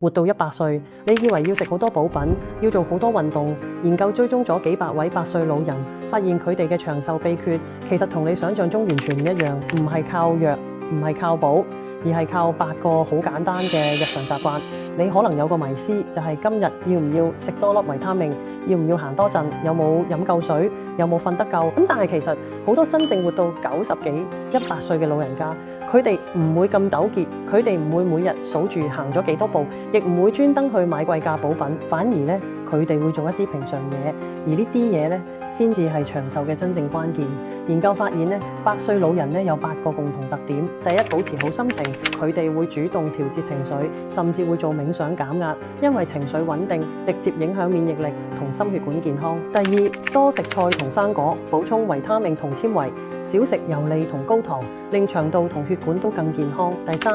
活到100歲，你以為要食好多補品，要做好多運動？研究追蹤咗幾百位100歲老人，發現佢哋嘅長壽秘訣，其實同你想象中完全唔一樣，唔係靠藥，唔係靠補，而係靠8個好簡單嘅日常習慣。你可能有個迷思，就係今日要唔要食多粒維他命，要唔要行多陣，有冇飲夠水，有冇瞓得夠？但係其實好多真正活到90幾、100歲嘅老人家，佢哋唔會咁糾結，佢哋唔會每日數住行咗幾多步，亦唔會專登去買貴價補品，反而呢，佢哋會做一啲平常嘢，而呢啲嘢呢，先至係長壽嘅真正關鍵。研究發現呢，100歲老人呢有8個共同特點。第一，保持好心情，佢哋會主動調節情緒，甚至會做冥想減壓，因為情緒穩定直接影響免疫力同心血管健康。第二，多食菜同生果，補充維他命同纖維，少食油膩同高糖，令腸道同血管都更健康。第三，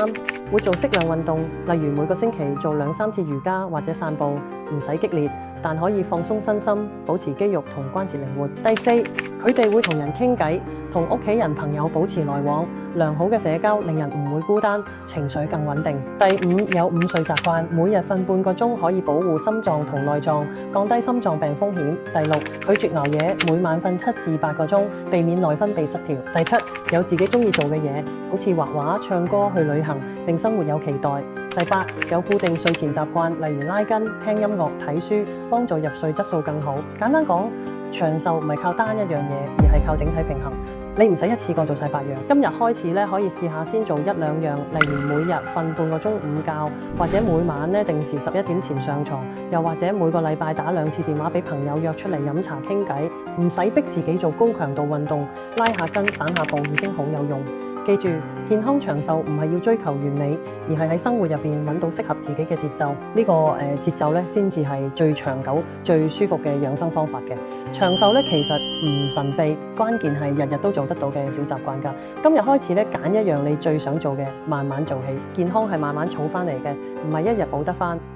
會做適量運動，例如每個星期做2-3次瑜伽或者散步，唔使激烈，但可以放鬆身心，保持肌肉同關節靈活。第四，佢哋會同人傾偈，同屋企人朋友保持來往，良好嘅社交令人唔會孤單，情緒更穩定。第五，有午睡習慣，每日瞓半個鐘可以保護心臟同內臟，降低心臟病風險。第六，拒絕熬夜，每晚瞓7至8個鐘，避免內分泌失調。第七，有自己中意做嘅嘢，好似畫畫、唱歌、去旅行，令生活有期待。第八，有固定睡前習慣，例如拉筋、聽音樂、睇書，幫助入睡質素更好。簡單講，長壽唔係靠單一樣嘢，而係靠整體平衡。你唔使一次過做晒8樣。今日開始咧，可以試下先做1-2樣，例如每日瞓半個鐘午覺，或者每晚咧定時11點前上床，又或者每個禮拜打2次電話俾朋友約出嚟飲茶傾偈，唔使逼自己做高強度運動，拉下筋、散下步已經好有用。記住，健康長壽唔係要追求完美，而係喺生活入邊揾到適合自己嘅節奏。呢個節奏咧，先至係最長久、最舒服嘅養生方法嘅。長壽咧其實唔神秘，關鍵係日日都做得到嘅小習慣㗎。今日開始咧，揀一樣你最想做嘅，慢慢做起。健康係慢慢儲翻嚟嘅，唔係一日補得翻。